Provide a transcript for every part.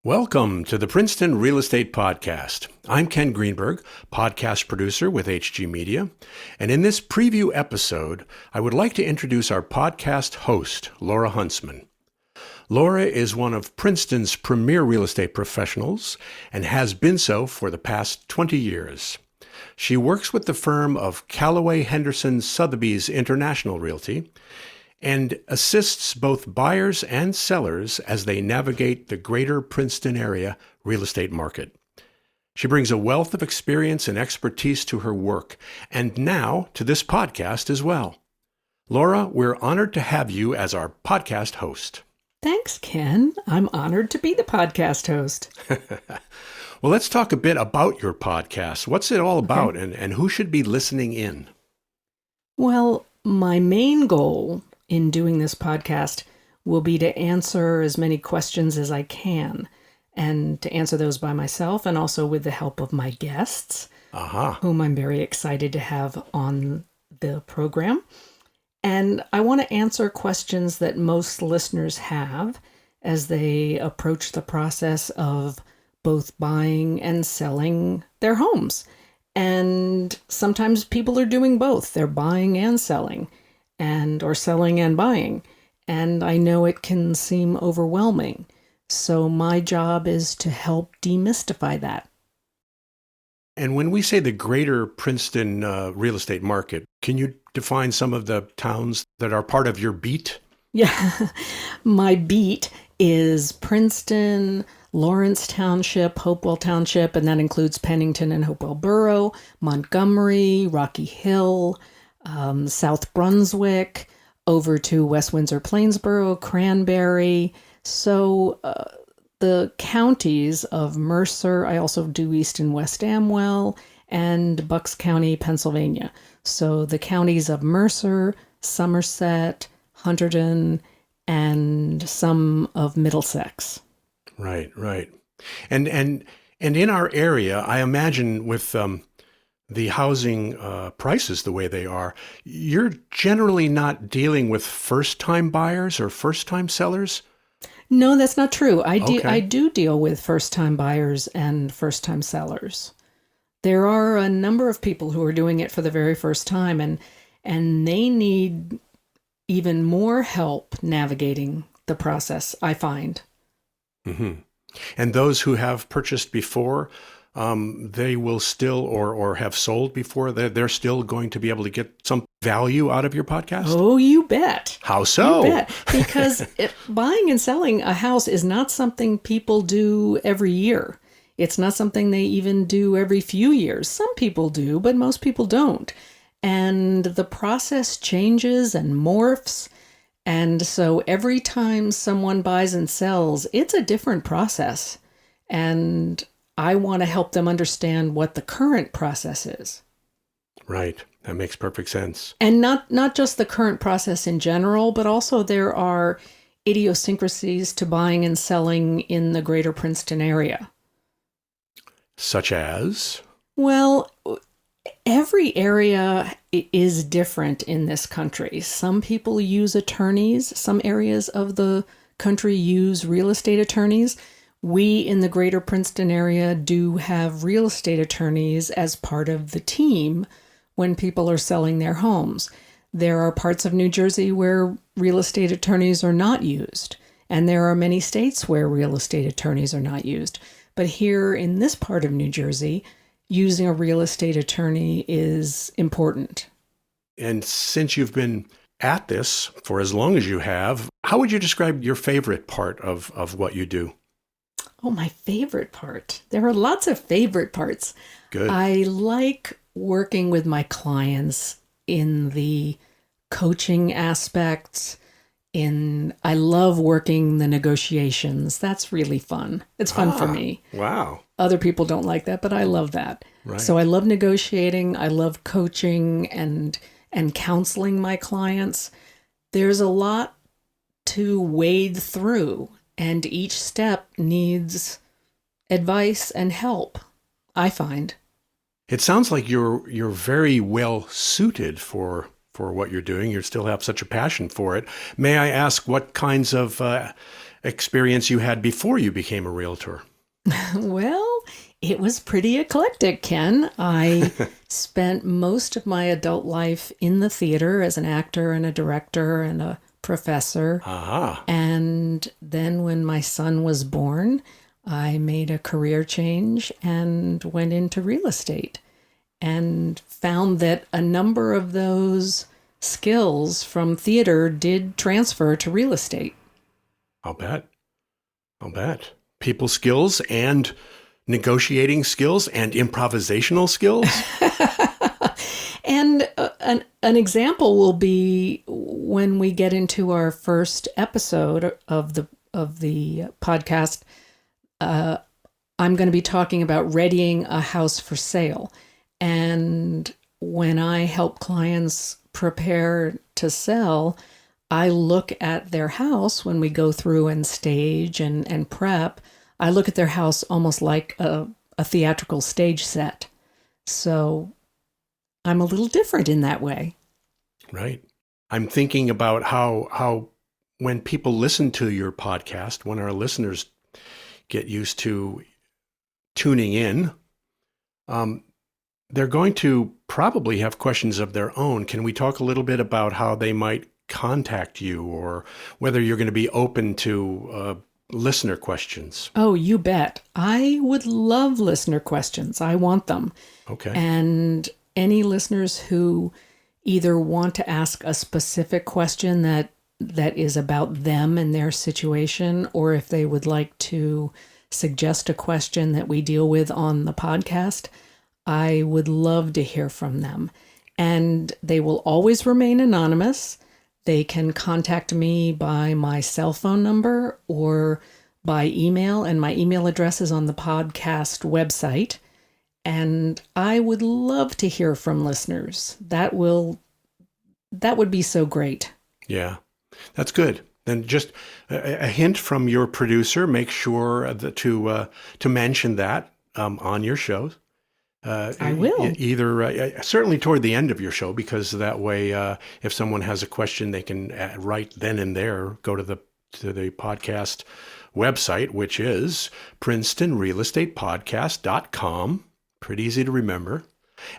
Welcome to the Princeton Real Estate Podcast. I'm Ken Greenberg, podcast producer with HG Media, and in this preview episode, I would like to introduce our podcast host, Laura Huntsman. Laura is one of Princeton's premier real estate professionals and has been so for the past 20 years. She works with the firm of Callaway Henderson Sotheby's International Realty and assists both buyers and sellers as they navigate the greater Princeton area real estate market. She brings a wealth of experience and expertise to her work, and now to this podcast as well. Laura, we're honored to have you as our podcast host. Thanks, Ken. I'm honored to be the podcast host. Well, let's talk a bit about your podcast. What's it all about, and who should be listening in? Well, my main goal in doing this podcast will be to answer as many questions as I can, and to answer those by myself and also with the help of my guests, whom I'm very excited to have on the program. And I want to answer questions that most listeners have as they approach the process of both buying and selling their homes. And sometimes people are doing both. They're buying and selling, or selling and buying. And I know it can seem overwhelming. So my job is to help demystify that. And when we say the greater Princeton real estate market, can you define some of the towns that are part of your beat? Yeah, my beat is Princeton, Lawrence Township, Hopewell Township, and that includes Pennington and Hopewell Borough, Montgomery, Rocky Hill, South Brunswick, over to West Windsor, Plainsboro, Cranberry. So the counties of Mercer, I also do East and West Amwell, and Bucks County, Pennsylvania. So the counties of Mercer, Somerset, Hunterdon, and some of Middlesex. Right. And in our area, I imagine with the housing prices the way they are, you're generally not dealing with first-time buyers or first-time sellers? No, that's not true. I do deal with first-time buyers and first-time sellers. There are a number of people who are doing it for the very first time, and they need even more help navigating the process, I find. Mm-hmm. And those who have purchased before, they will still or have sold before, they're still going to be able to get some value out of your podcast? Oh, you bet. How so? You bet. Because buying and selling a house is not something people do every year. It's not something they even do every few years. Some people do, but most people don't. And the process changes and morphs. And so every time someone buys and sells, it's a different process. And I want to help them understand what the current process is. Right. That makes perfect sense. And not just the current process in general, but also there are idiosyncrasies to buying and selling in the greater Princeton area. Such as? Well, every area is different in this country. Some people use attorneys. Some areas of the country use real estate attorneys. We in the greater Princeton area do have real estate attorneys as part of the team when people are selling their homes. There are parts of New Jersey where real estate attorneys are not used, and there are many states where real estate attorneys are not used. But here in this part of New Jersey, using a real estate attorney is important. And since you've been at this for as long as you have, how would you describe your favorite part of what you do? Oh, my favorite part. There are lots of favorite parts. Good. I like working with my clients in the coaching aspects. I love working the negotiations. That's really fun. It's fun for me. Wow. Other people don't like that, but I love that. Right. So I love negotiating. I love coaching and counseling my clients. There's a lot to wade through, and each step needs advice and help, I find. It sounds like you're very well suited for what you're doing. You still have such a passion for it. May I ask what kinds of experience you had before you became a realtor? Well, it was pretty eclectic, Ken. I spent most of my adult life in the theater as an actor and a director and a professor. Aha. And then when my son was born, I made a career change and went into real estate and found that a number of those skills from theater did transfer to real estate. I'll bet. People skills and negotiating skills and improvisational skills. And an example will be when we get into our first episode of the podcast. I'm going to be talking about readying a house for sale. And when I help clients prepare to sell, I look at their house when we go through and stage and prep. I look at their house almost like a theatrical stage set. So I'm a little different in that way. Right. I'm thinking about how when people listen to your podcast, when our listeners get used to tuning in, they're going to probably have questions of their own. Can we talk a little bit about how they might contact you, or whether you're going to be open to listener questions? Oh, you bet. I would love listener questions. I want them. Okay. And any listeners who either want to ask a specific question that is about them and their situation, or if they would like to suggest a question that we deal with on the podcast, I would love to hear from them. And they will always remain anonymous. They can contact me by my cell phone number or by email, and my email address is on the podcast website. And I would love to hear from listeners. That would be so great. Yeah, that's good. Then just a hint from your producer, make sure to mention that on your shows. I will. Either certainly toward the end of your show, because that way, if someone has a question, they can right then and there go to the podcast website, which is PrincetonRealEstatePodcast.com. Pretty easy to remember.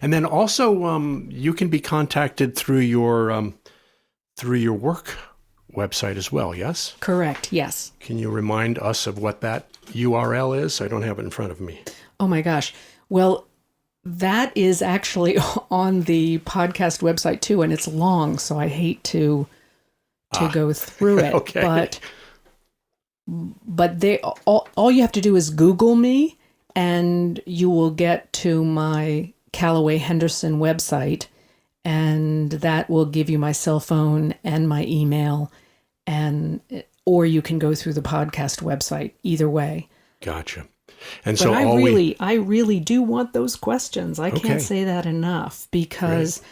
And then also, you can be contacted through your work website as well. Yes. Correct. Yes. Can you remind us of what that URL is? I don't have it in front of me. Oh my gosh. Well, that is actually on the podcast website too, and it's long, so I hate to go through it. Okay. But all you have to do is Google me, and you will get to my Callaway Henderson website, and that will give you my cell phone and my email, or you can go through the podcast website. Either way. Gotcha. And but so I really do want those questions. I can't say that enough, because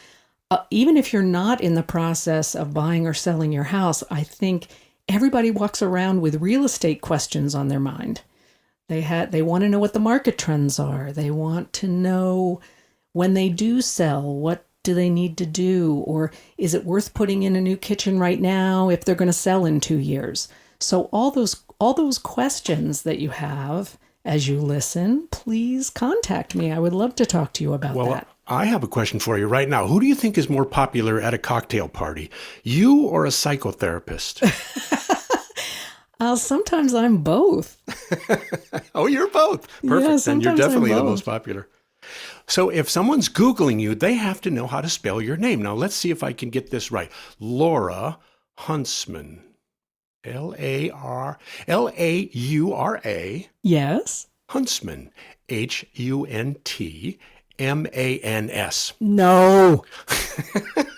even if you're not in the process of buying or selling your house, I think everybody walks around with real estate questions on their mind. They want to know what the market trends are. They want to know when they do sell, what do they need to do? Or is it worth putting in a new kitchen right now if they're going to sell in 2 years? So all those questions that you have as you listen, please contact me. I would love to talk to you about that. I have a question for you right now. Who do you think is more popular at a cocktail party, you or a psychotherapist? Sometimes I'm both. Oh, you're both. Perfect. Yeah, then you're definitely the most popular. So if someone's Googling you, they have to know how to spell your name. Now, let's see if I can get this right. Laura Huntsman. Laura. Yes. Huntsman. Huntmans. No.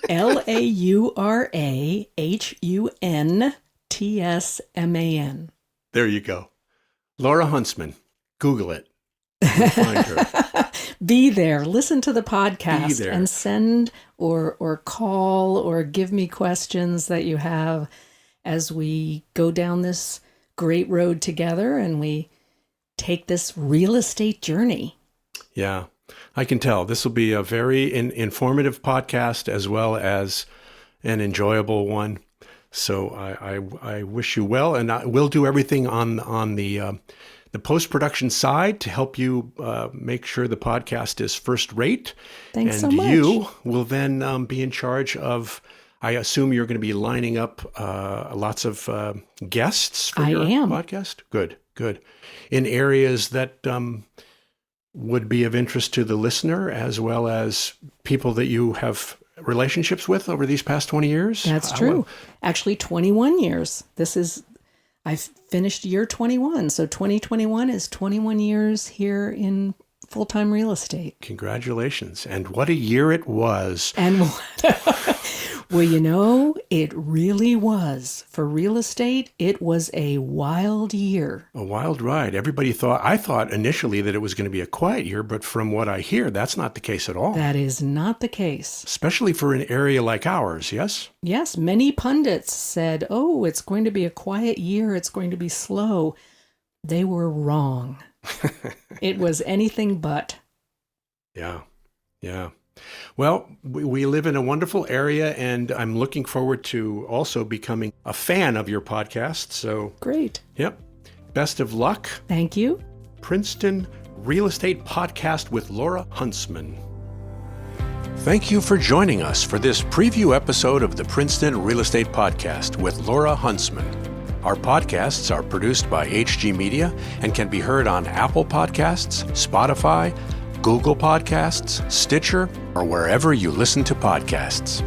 LauraHuntsman. There you go. Laura Huntsman. Google it. You'll find her. Be there. Listen to the podcast and send or call or give me questions that you have as we go down this great road together and we take this real estate journey. Yeah, I can tell. This will be a very informative podcast as well as an enjoyable one. So I wish you well, and we'll do everything on the post-production side to help you make sure the podcast is first rate. Thanks so and much. You will then be in charge of, I assume you're going to be lining up lots of guests for your podcast? Good. In areas that would be of interest to the listener, as well as people that you have relationships with over these past 20 years? That's true. Actually, 21 years. I've finished year 21. So 2021 is 21 years here in full-time real estate. Congratulations. And what a year it was. And well, it really was. For real estate, it was a wild year. A wild ride. I thought initially that it was going to be a quiet year, but from what I hear, that's not the case at all. That is not the case. Especially for an area like ours, yes? Yes, many pundits said, oh, it's going to be a quiet year, it's going to be slow. They were wrong. It was anything but. Yeah. Well, we live in a wonderful area, and I'm looking forward to also becoming a fan of your podcast. So great. Yep. Best of luck. Thank you. Princeton Real Estate Podcast with Laura Huntsman. Thank you for joining us for this preview episode of the Princeton Real Estate Podcast with Laura Huntsman. Our podcasts are produced by HG Media and can be heard on Apple Podcasts, Spotify, Google Podcasts, Stitcher, or wherever you listen to podcasts.